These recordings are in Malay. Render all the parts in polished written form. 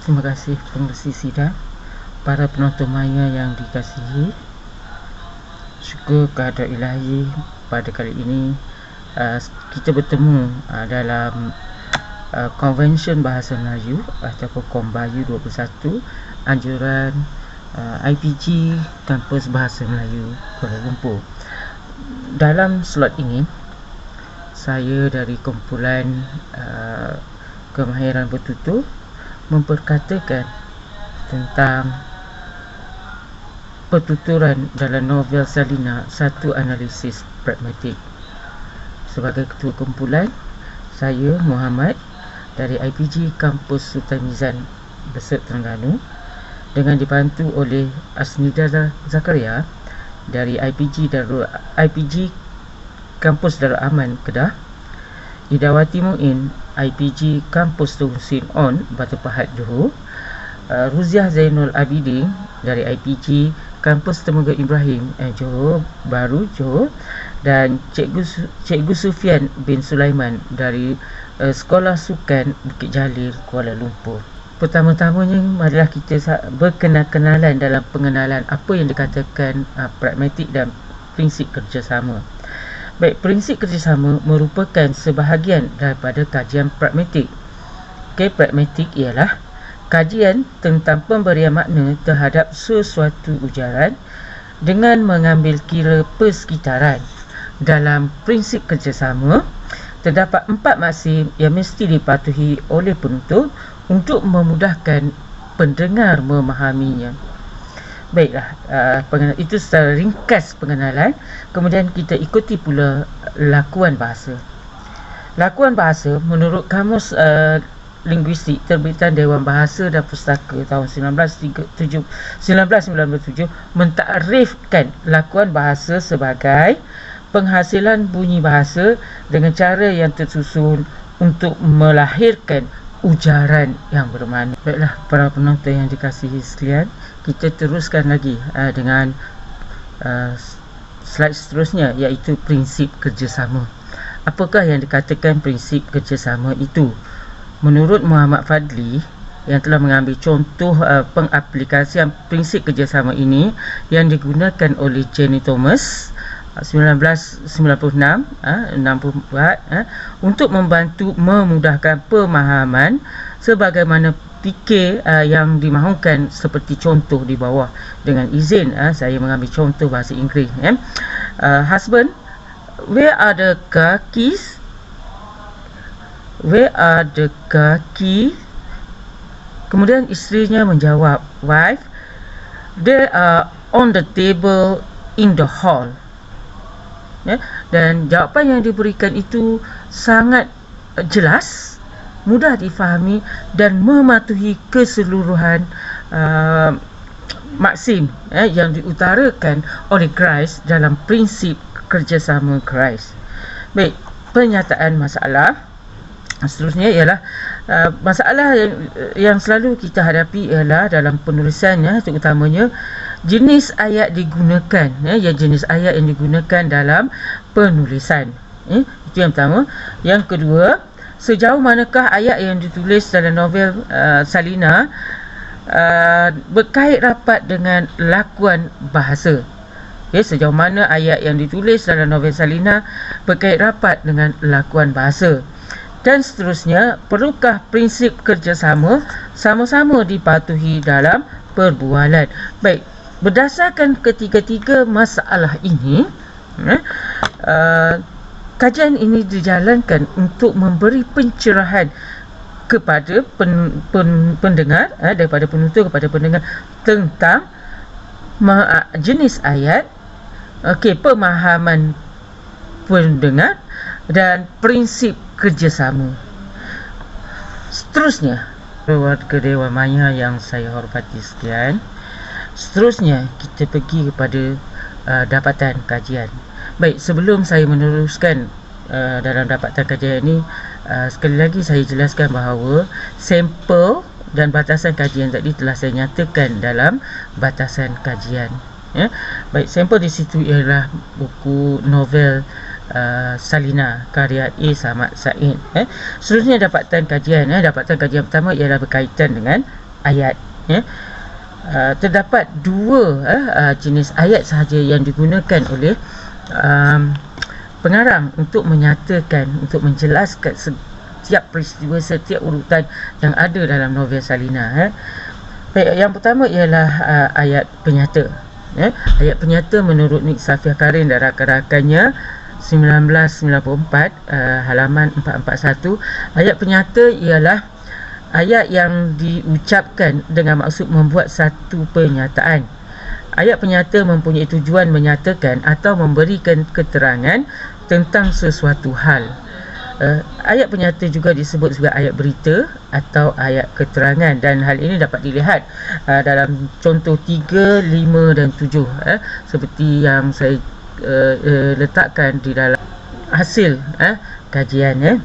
Terima kasih pengerusi sidang, para penonton maya yang dikasihi. Syukur kehadrat ilahi, pada kali ini kita bertemu dalam Konvensyen Bahasa Melayu ataupun Kombayu 21 anjuran IPG Kampus Bahasa Melayu Kuala Lumpur. Dalam slot ini, saya dari kumpulan kemahiran bertutur memperkatakan tentang pertuturan dalam novel Salina, satu analisis pragmatik. Sebagai ketua kumpulan, saya Muhammad dari IPG Kampus Sultan Mizan Besar Terengganu dengan dibantu oleh Asnida Zakaria dari IPG Kampus Darul Aman Kedah, Idawati Muin IPG Kampus Tun Sin On Batu Pahat Johor, Ruziah Zainul Abidin dari IPG Kampus Temuga Ibrahim Johor Baru Johor, dan Cikgu Sufian bin Sulaiman dari Sekolah Sukan Bukit Jalil Kuala Lumpur. Pertama-tamanya, marilah kita berkenalan dalam pengenalan apa yang dikatakan pragmatik dan prinsip kerjasama. Baik, prinsip kerjasama merupakan sebahagian daripada kajian pragmatik. Pragmatik ialah kajian tentang pemberian makna terhadap sesuatu ujaran dengan mengambil kira persekitaran. Dalam prinsip kerjasama, terdapat 4 maksim yang mesti dipatuhi oleh penutur untuk memudahkan pendengar memahaminya. Baiklah, itu secara ringkas pengenalan. Kemudian kita ikuti pula lakuan bahasa. Lakuan bahasa menurut Kamus Linguistik terbitan Dewan Bahasa dan Pustaka tahun 1997 mentakrifkan lakuan bahasa sebagai penghasilan bunyi bahasa dengan cara yang tersusun untuk melahirkan ujaran yang bermakna. Baiklah, para penonton yang dikasihi sekalian, kita teruskan lagi dengan slide seterusnya, iaitu prinsip kerjasama. Apakah yang dikatakan prinsip kerjasama itu? Menurut Muhammad Fadli, yang telah mengambil contoh pengaplikasian prinsip kerjasama ini yang digunakan oleh Jenny Thomas 1996 untuk membantu memudahkan pemahaman sebagaimana fikir yang dimahukan, seperti contoh di bawah. Dengan izin saya mengambil contoh bahasa Inggeris. Husband, where are the car keys? Where are the car keys? Kemudian isterinya menjawab, wife, they are on the table in the hall. Dan jawapan yang diberikan itu sangat jelas, mudah difahami dan mematuhi keseluruhan maksim yang diutarakan oleh Grice dalam prinsip kerjasama Grice. Baik, pernyataan masalah seterusnya ialah masalah yang selalu kita hadapi ialah dalam penulisannya, terutamanya jenis ayat digunakan, jenis ayat yang digunakan dalam penulisan. Itu yang pertama. Yang kedua, sejauh manakah ayat yang ditulis dalam novel Salina berkait rapat dengan lakuan bahasa. Sejauh mana ayat yang ditulis dalam novel Salina berkait rapat dengan lakuan bahasa. Dan seterusnya, perlukah prinsip kerjasama sama-sama dipatuhi dalam perbualan? Baik, berdasarkan ketiga-tiga masalah ini, kajian ini dijalankan untuk memberi pencerahan kepada pendengar, daripada penutur kepada pendengar, tentang jenis ayat, pemahaman pendengar dan prinsip kerjasama. Seterusnya, warga Dewan Maya yang saya hormati sekalian, seterusnya kita pergi kepada dapatan kajian. Baik, sebelum saya meneruskan dalam dapatan kajian ini, sekali lagi saya jelaskan bahawa sampel dan batasan kajian tadi telah saya nyatakan dalam batasan kajian. Baik, sampel di situ ialah buku novel Salina karya A. Samad Said. Seterusnya dapatan kajian. Dapatan kajian pertama ialah berkaitan dengan ayat, ya. Terdapat dua jenis ayat sahaja yang digunakan oleh pengarang untuk menyatakan, untuk menjelaskan setiap peristiwa, setiap urutan yang ada dalam novel Salina. Baik, yang pertama ialah ayat penyata. Ayat penyata menurut Nik Safia Karin dan rakan-rakannya 1994, halaman 441. Ayat penyata ialah ayat yang diucapkan dengan maksud membuat satu pernyataan. Ayat penyata mempunyai tujuan menyatakan atau memberikan keterangan tentang sesuatu hal. Ayat penyata juga disebut sebagai ayat berita atau ayat keterangan, dan hal ini dapat dilihat dalam contoh 3, 5 dan 7, seperti yang saya letakkan di dalam hasil kajian.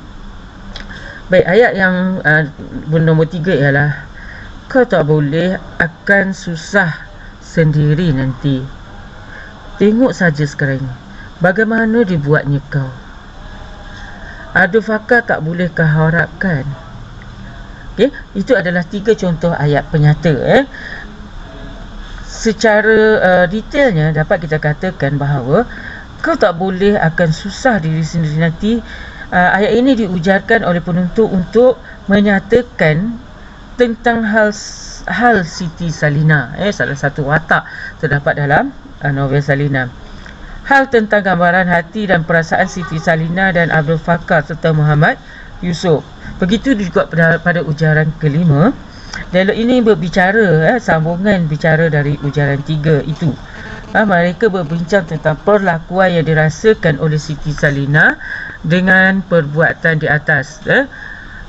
Baik, ayat yang nombor 3 ialah kau tak boleh akan susah sendiri nanti. Tengok saja sekarang ini, bagaimana dibuatnya kau. Ada fakar tak boleh kau harapkan. Okay? Itu adalah 3 contoh ayat penyata. Secara detailnya dapat kita katakan bahawa kau tak boleh akan susah diri sendiri nanti. Ayat ini diujarkan oleh penuntut untuk menyatakan tentang hal Siti Salina, salah satu watak terdapat dalam novel Salina. Hal tentang gambaran hati dan perasaan Siti Salina dan Abdul Fakar serta Muhammad Yusof. Begitu juga pada ujaran kelima. Dialog ini berbicara, sambungan bicara dari ujaran 3 itu. Mereka berbincang tentang perlakuan yang dirasakan oleh Siti Salina dengan perbuatan di atas.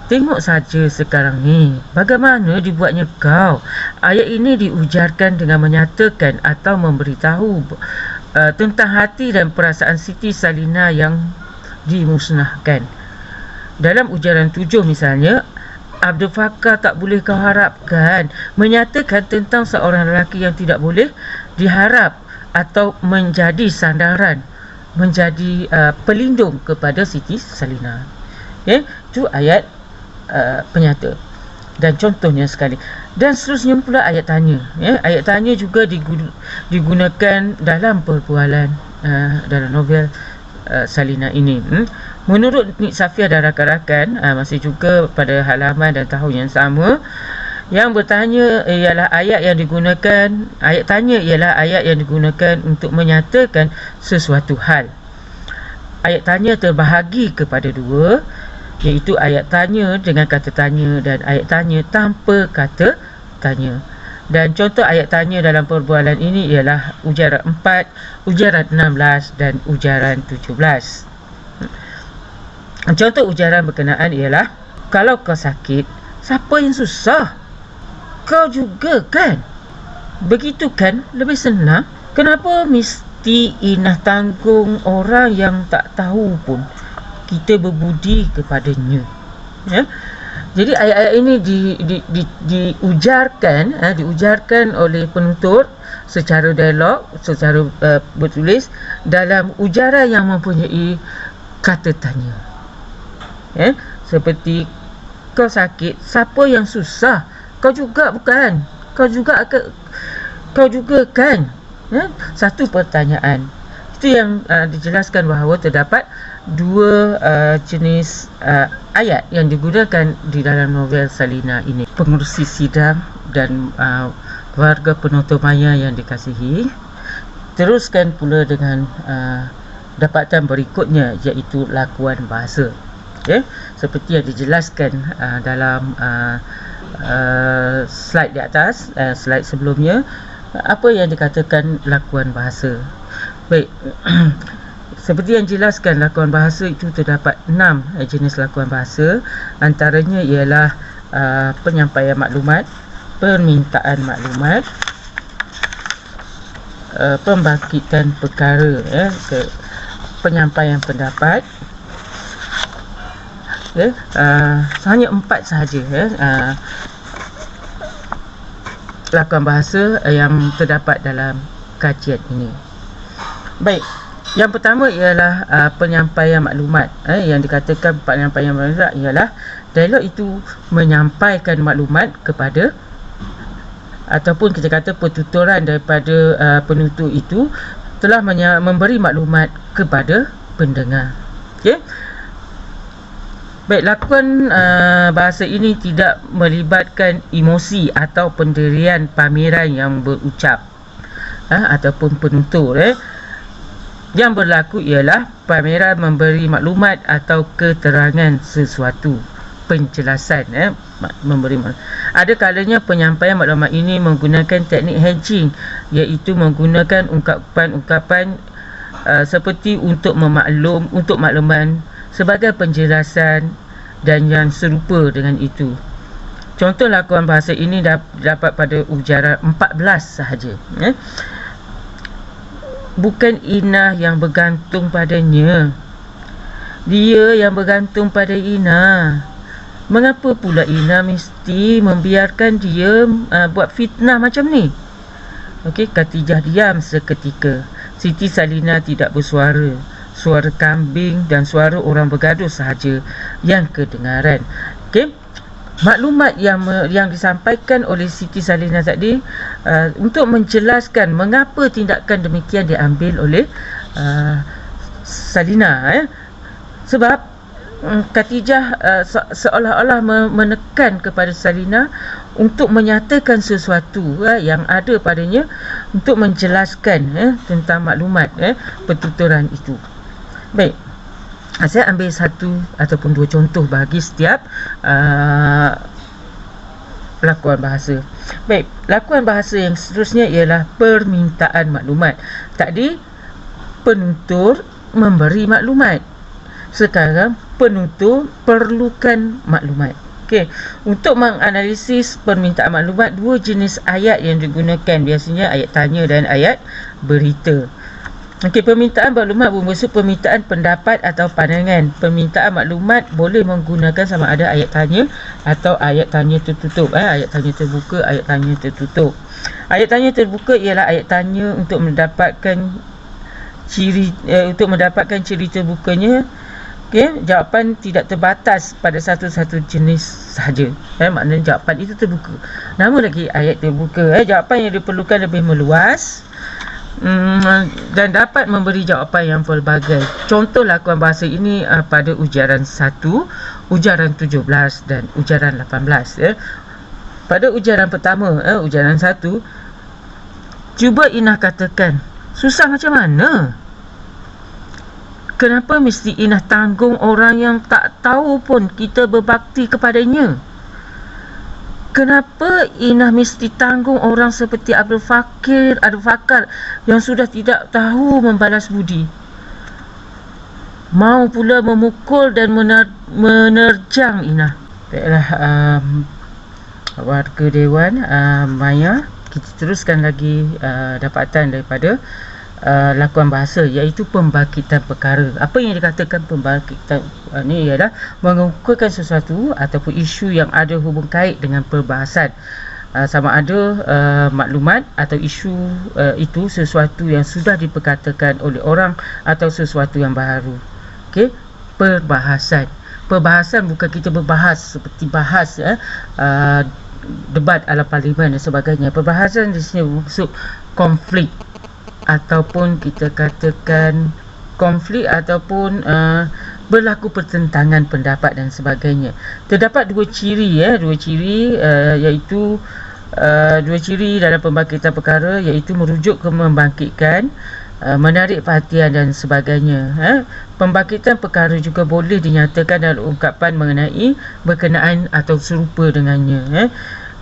Tengok saja sekarang ni, bagaimana dibuatnya kau. Ayat ini diujarkan dengan menyatakan atau memberitahu tentang hati dan perasaan Siti Salina yang dimusnahkan. Dalam ujaran 7 misalnya, Abdul Fakar tak boleh kau harapkan menyatakan tentang seorang lelaki yang tidak boleh diharap atau menjadi sandaran, menjadi pelindung kepada Siti Salina. Itu ayat penyata dan contohnya sekali. Dan seterusnya pula ayat tanya. Ayat tanya juga digunakan dalam perbualan dalam novel Salina ini. Menurut Nik Safia dan rakan-rakan, masih juga pada halaman dan tahun yang sama, yang bertanya ialah ayat yang digunakan, ayat tanya ialah ayat yang digunakan untuk menyatakan sesuatu hal. Ayat tanya terbahagi kepada dua, iaitu ayat tanya dengan kata tanya dan ayat tanya tanpa kata tanya. Dan contoh ayat tanya dalam perbualan ini ialah ujaran 4, ujaran 16 dan ujaran 17. Contoh ujaran berkenaan ialah, kalau kau sakit, siapa yang susah? Kau juga kan? Begitu kan? Lebih senang. Kenapa mesti Inah tanggung orang yang tak tahu pun kita berbudi kepadanya? Jadi ayat-ayat ini diujarkan oleh penuntut secara dialog, secara bertulis dalam ujaran yang mempunyai kata tanya. Seperti, kau sakit, siapa yang susah? Kau juga bukan? Kau juga kan? Satu pertanyaan. Itu yang dijelaskan bahawa terdapat dua jenis ayat yang digunakan di dalam novel Salina ini. Pengerusi sidang dan warga penonton maya yang dikasihi, teruskan pula dengan dapatan berikutnya, iaitu lakuan bahasa. Seperti yang dijelaskan dalam slide di atas, slide sebelumnya, apa yang dikatakan lakuan bahasa. Baik, seperti yang dijelaskan, lakuan bahasa itu terdapat 6 jenis lakuan bahasa. Antaranya ialah penyampaian maklumat, permintaan maklumat, pembangkitan perkara, penyampaian pendapat. Hanya 4 sahaja lakuan bahasa yang terdapat dalam kajian ini. Baik, yang pertama ialah penyampaian maklumat. Yang dikatakan penyampaian maklumat ialah dialog itu menyampaikan maklumat kepada ataupun kita kata pertuturan daripada penutur itu telah memberi maklumat kepada pendengar. Okey. Baik, lakuan bahasa ini tidak melibatkan emosi atau pendirian pameran yang berucap ataupun penutur. Yang berlaku ialah pameran memberi maklumat atau keterangan sesuatu, penjelasan, memberi maklumat. Ada kalanya penyampaian maklumat ini menggunakan teknik hedging, iaitu menggunakan ungkapan-ungkapan seperti untuk makluman sebagai penjelasan dan yang serupa dengan itu. Contoh lakuan bahasa ini dapat pada ujaran 14 sahaja. Bukan Ina yang bergantung padanya, dia yang bergantung pada Ina. Mengapa pula Ina mesti membiarkan dia buat fitnah macam ni? Okey, Khatijah diam seketika. Siti Salina tidak bersuara. Suara kambing dan suara orang bergaduh sahaja yang kedengaran. Okey, maklumat yang disampaikan oleh Siti Salina tadi untuk menjelaskan mengapa tindakan demikian diambil oleh Salina. Sebab Khatijah seolah-olah menekan kepada Salina untuk menyatakan sesuatu yang ada padanya, untuk menjelaskan tentang maklumat pertuturan itu. Baik, saya ambil satu ataupun dua contoh bagi setiap lakuan bahasa. Baik, lakuan bahasa yang seterusnya ialah permintaan maklumat. Tadi penutur memberi maklumat, sekarang penutur perlukan maklumat. Okey, untuk menganalisis permintaan maklumat, dua jenis ayat yang digunakan, biasanya ayat tanya dan ayat berita. Okey, permintaan maklumat bermaksud permintaan pendapat atau pandangan. Permintaan maklumat boleh menggunakan sama ada ayat tanya atau ayat tanya tertutup. Ayat tanya terbuka, ayat tanya tertutup. Ayat tanya terbuka ialah ayat tanya untuk mendapatkan ciri terbukanya. Okey, jawapan tidak terbatas pada satu-satu jenis sahaja. Maknanya jawapan itu terbuka. Nama lagi ayat terbuka. Jawapan yang diperlukan lebih meluas dan dapat memberi jawapan yang pelbagai. Contoh lakuan bahasa ini pada ujaran 1, ujaran 17 dan ujaran 18. Pada ujaran pertama, ujaran 1, cuba Inah katakan, susah macam mana? Kenapa mesti Inah tanggung orang yang tak tahu pun kita berbakti kepadanya? Kenapa Inah mesti tanggung orang seperti Abdul Fakar yang sudah tidak tahu membalas budi? Mau pula memukul dan menerjang Inah. Baiklah, warga Dewan Maya, kita teruskan lagi dapatan daripada lakuan bahasa, iaitu pembangkitan perkara. Apa yang dikatakan pembangkitan ni ialah mengukuhkan sesuatu ataupun isu yang ada hubung kait dengan perbahasan, sama ada maklumat atau isu itu sesuatu yang sudah diperkatakan oleh orang atau sesuatu yang baru. Okey, perbahasan bukan kita berbahas seperti bahas debat ala parlimen dan sebagainya. Perbahasan di sini bermaksud konflik, ataupun kita katakan konflik ataupun berlaku pertentangan pendapat dan sebagainya. Terdapat dua ciri iaitu dua ciri dalam pembangkitan perkara, iaitu merujuk ke membangkitkan, menarik perhatian dan sebagainya. Pembangkitan perkara juga boleh dinyatakan dalam ungkapan mengenai, berkenaan atau serupa dengannya.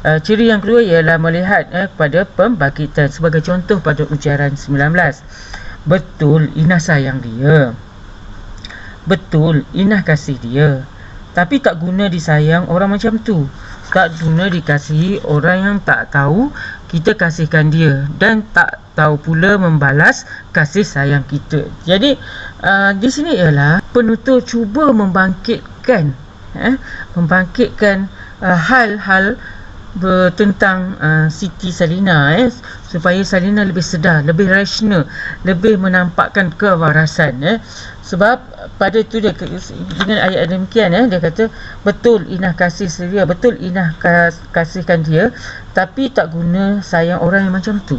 Ciri yang kedua ialah melihat kepada pembangkitan. Sebagai contoh pada ujaran 19, betul Inah sayang dia, betul Inah kasih dia, tapi tak guna disayang orang macam tu, tak guna dikasihi orang yang tak tahu kita kasihkan dia, dan tak tahu pula membalas kasih sayang kita. Jadi di sini ialah penutur cuba membangkitkan hal-hal tentang Siti Salinah supaya Salinah lebih sedar, lebih rasional, lebih menampakkan kewarasan sebab pada itu dia dengan ayat demikian dia kata betul Inah kasih seria, betul Inah kasihkan dia, tapi tak guna sayang orang yang macam tu.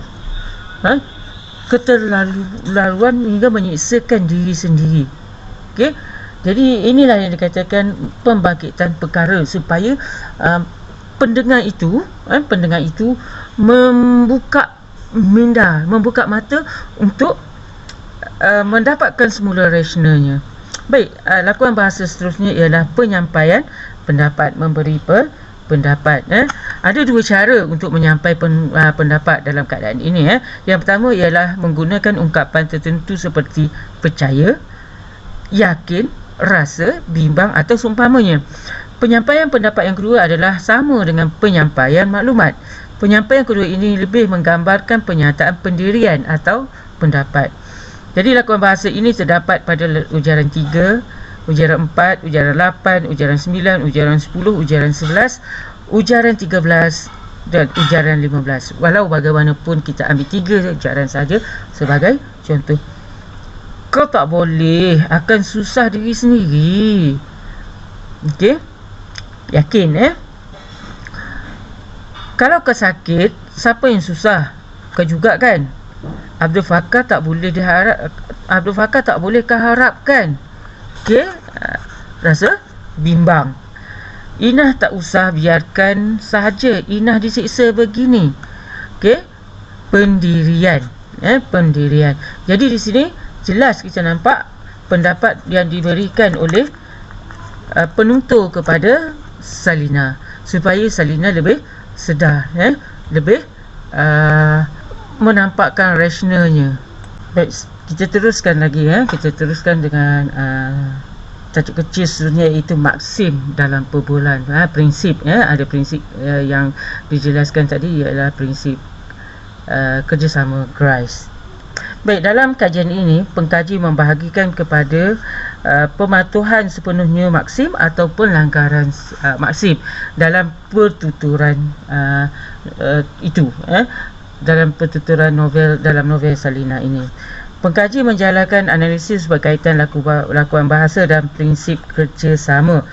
Keterlaluan hingga menyiksakan diri sendiri. Okey, jadi inilah yang dikatakan pembangkitan perkara, supaya pendengar itu membuka minda, membuka mata untuk mendapatkan semula rasionalnya. Baik, lakuan bahasa seterusnya ialah penyampaian pendapat, memberi pendapat. Ada dua cara untuk menyampaikan pendapat dalam keadaan ini. Yang pertama ialah menggunakan ungkapan tertentu seperti percaya, yakin, rasa, bimbang atau seumpamanya. Penyampaian pendapat yang kedua adalah sama dengan penyampaian maklumat. Penyampaian kedua ini lebih menggambarkan penyataan pendirian atau pendapat. Jadi lakuan bahasa ini terdapat pada ujaran 3, ujaran 4, ujaran 8, ujaran 9, ujaran 10, ujaran 11, ujaran 13 dan ujaran 15. Walau bagaimanapun kita ambil 3 ujaran saja sebagai contoh. Kau tak boleh, akan susah diri sendiri. Okey? Yakin kalau kau sakit, siapa yang susah? Kau juga kan? Abdul Fakar tak boleh kau harapkan. Okey? Rasa bimbang. Inah tak usah biarkan sahaja Inah disiksa begini. Okey? Pendirian. Pendirian. Jadi di sini jelas kita nampak pendapat yang diberikan oleh penuntut kepada Salinah, supaya Salinah lebih sedar, lebih menampakkan rasionalnya. Baik, kita teruskan lagi, kita teruskan dengan tajuk kecil seterusnya, iaitu maksim dalam perbualan. Prinsip, ada prinsip yang dijelaskan tadi, ialah prinsip kerjasama GRICE. Baik, dalam kajian ini pengkaji membahagikan kepada pematuhan sepenuhnya maksim atau pelanggaran maksim dalam pertuturan itu, dalam pertuturan dalam novel Salinah ini. Pengkaji menjalankan analisis berkaitan lakuan bahasa dan prinsip kerjasama,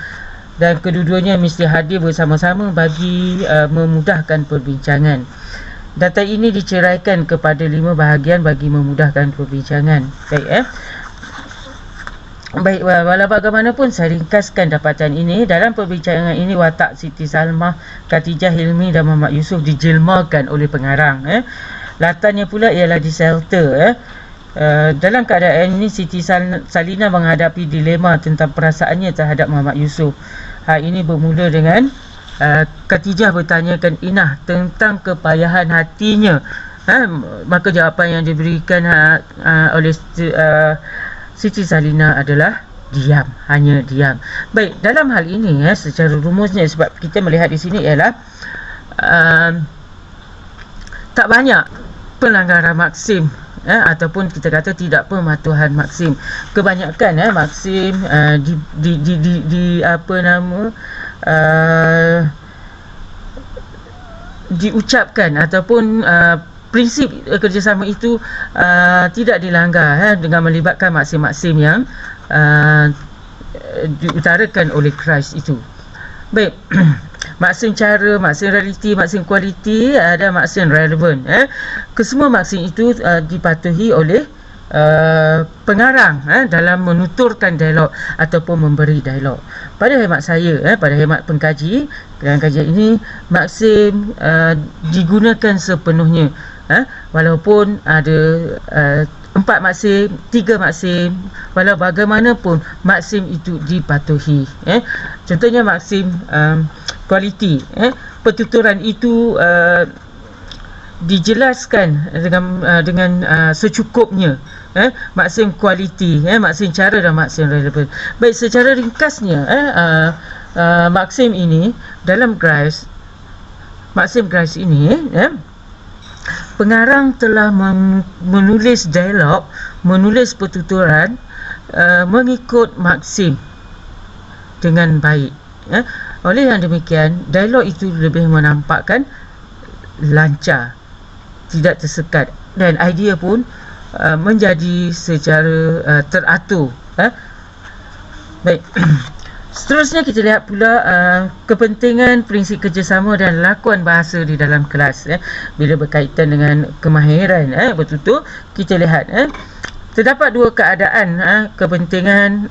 dan kedua-duanya mesti hadir bersama-sama bagi memudahkan perbincangan. Data ini diceraikan kepada 5 bahagian bagi memudahkan perbincangan. Baik, walau bagaimanapun saya ringkaskan dapatan ini. Dalam perbincangan ini, watak Siti Salmah, Khatijah Hilmi dan Muhammad Yusuf dijelmakan oleh pengarang. Latarnya pula ialah di shelter. Dalam keadaan ini, Siti Salinah menghadapi dilema tentang perasaannya terhadap Muhammad Yusuf. Hal ini bermula dengan Khatijah bertanyakan Inah tentang kepayahan hatinya. Maka jawapan yang diberikan oleh Siti Salinah adalah diam, hanya diam. Baik, dalam hal ini secara rumusnya, sebab kita melihat di sini ialah tak banyak pelanggaran maksim, ataupun kita kata tidak pematuhan maksim. Kebanyakan maksim diucapkan ataupun prinsip kerjasama itu tidak dilanggar dengan melibatkan maksim-maksim yang diutarakan oleh Christ itu. Baik, maksim cara, maksim realiti, maksim kualiti, dan maksim relevan. Kesemua maksim itu dipatuhi oleh pengarang dalam menuturkan dialog ataupun memberi dialog. Pada hemat saya, pada hemat pengkaji dalam kajian ini, maksim digunakan sepenuhnya, walaupun ada 4 maksim, 3 maksim, walau bagaimanapun maksim itu dipatuhi. Contohnya maksim kualiti, pertuturan itu dijelaskan dengan secukupnya. Maksim kualiti, maksim cara dan maksim relevan. Baik, secara ringkasnya, maksim ini dalam GRICE, maksim GRICE ini, pengarang telah menulis dialog, menulis pertuturan mengikut maksim dengan baik. Oleh yang demikian, dialog itu lebih menampakkan lancar, tidak tersekat, dan idea pun menjadi secara teratur. Baik. Seterusnya kita lihat pula kepentingan prinsip kerjasama dan lakuan bahasa di dalam kelas. Bila berkaitan dengan kemahiran bertutur, kita lihat terdapat dua keadaan kepentingan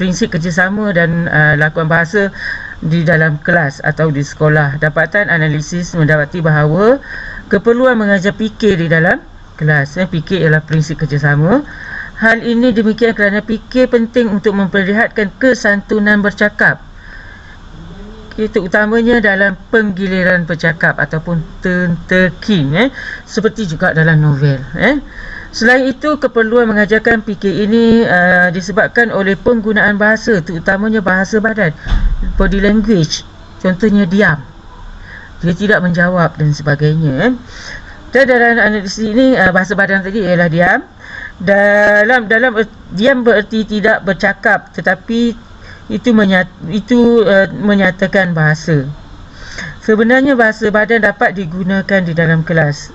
prinsip kerjasama dan lakuan bahasa di dalam kelas atau di sekolah. Dapatan analisis mendapati bahawa keperluan mengajar fikir di dalam kelas. Fikir ialah prinsip kerjasama. Hal ini demikian kerana fikir penting untuk memperlihatkan kesantunan bercakap. Itu utamanya dalam penggiliran bercakap ataupun terkin, seperti juga dalam novel. Selain itu, keperluan mengajarkan fikir ini disebabkan oleh penggunaan bahasa, terutamanya bahasa badan, body language. Contohnya diam, dia tidak menjawab dan sebagainya. Dan dalam analisis ini, bahasa badan tadi ialah diam. Dalam diam bererti tidak bercakap, tetapi itu menyatakan bahasa. Sebenarnya bahasa badan dapat digunakan di dalam kelas.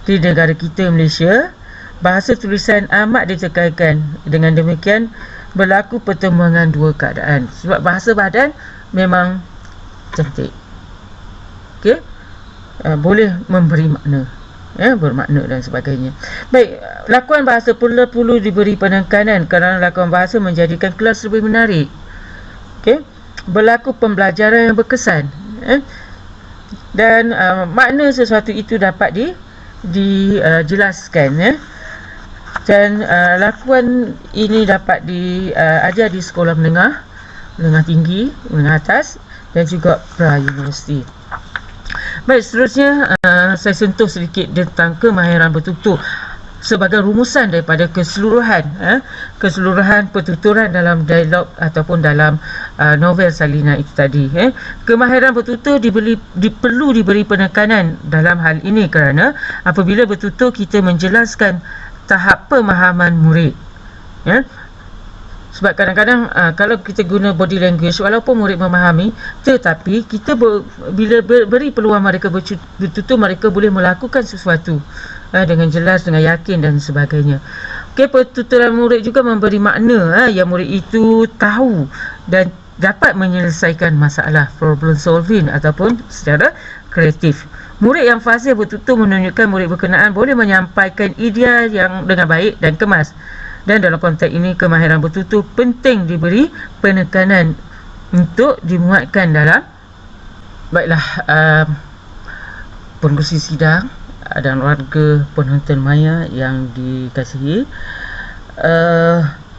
Di negara kita, Malaysia, bahasa tulisan amat ditekankan. Dengan demikian berlaku pertempuran dua keadaan. Sebab bahasa badan memang cantik, boleh memberi makna, bermakna dan sebagainya. Baik, lakuan bahasa pula perlu diberi penekanan kerana lakuan bahasa menjadikan kelas lebih menarik. Berlaku pembelajaran yang berkesan, dan makna sesuatu itu dapat dijelaskan, dan lakuan ini dapat diajar di sekolah menengah tinggi, menengah atas, dan juga pra-universiti. Baik, seterusnya saya sentuh sedikit tentang kemahiran bertutur sebagai rumusan daripada keseluruhan pertuturan dalam dialog ataupun dalam novel Salina itu tadi. Kemahiran bertutur perlu diberi penekanan dalam hal ini kerana apabila bertutur kita menjelaskan tahap pemahaman murid. Sebab kadang-kadang kalau kita guna body language, walaupun murid memahami, tetapi kita bila beri peluang mereka bertutur, mereka boleh melakukan sesuatu dengan jelas, dengan yakin dan sebagainya. Pertuturan murid juga memberi makna yang murid itu tahu dan dapat menyelesaikan masalah, problem solving ataupun secara kreatif. Murid yang fasih bertutur menunjukkan murid berkenaan boleh menyampaikan idea yang dengan baik dan kemas. Dan dalam konteks ini, kemahiran bertutur penting diberi penekanan untuk dimuatkan dalam. Baiklah, pengerusi sidang dan warga penonton maya yang dikasihi,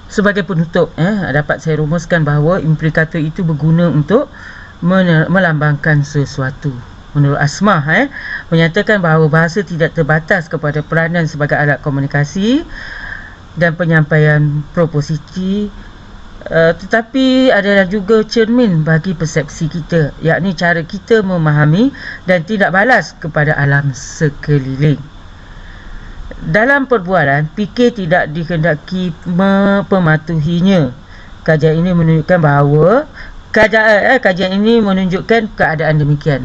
sebagai penutup, dapat saya rumuskan bahawa implikator itu berguna untuk melambangkan sesuatu. Menurut Asmah, menyatakan bahawa bahasa tidak terbatas kepada peranan sebagai alat komunikasi dan penyampaian proposisi, tetapi adalah juga cermin bagi persepsi kita, yakni cara kita memahami dan tidak balas kepada alam sekeliling. Dalam perbualan, fikir tidak dikehendaki mematuhinya. Kajian ini menunjukkan bahawa kajian ini menunjukkan keadaan demikian.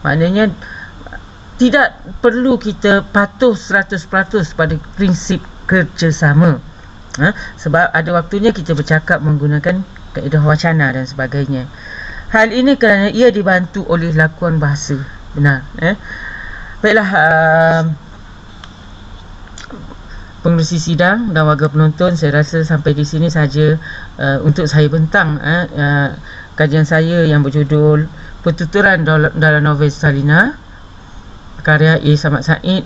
Maknanya tidak perlu kita patuh 100% pada prinsip kerjasama, sebab ada waktunya kita bercakap menggunakan kaedah wacana dan sebagainya. Hal ini kerana ia dibantu oleh lakuan bahasa. Benar. Baiklah, pengerusi sidang dan warga penonton, saya rasa sampai di sini saja untuk saya bentang kajian saya yang berjudul Pertuturan dalam novel Salina, karya A. Samad Said,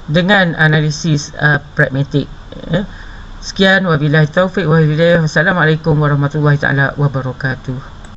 dengan analisis pragmatik. Sekian, wabillahi taufiq wa hidayah. Wassalamualaikum warahmatullahi taala wabarakatuh.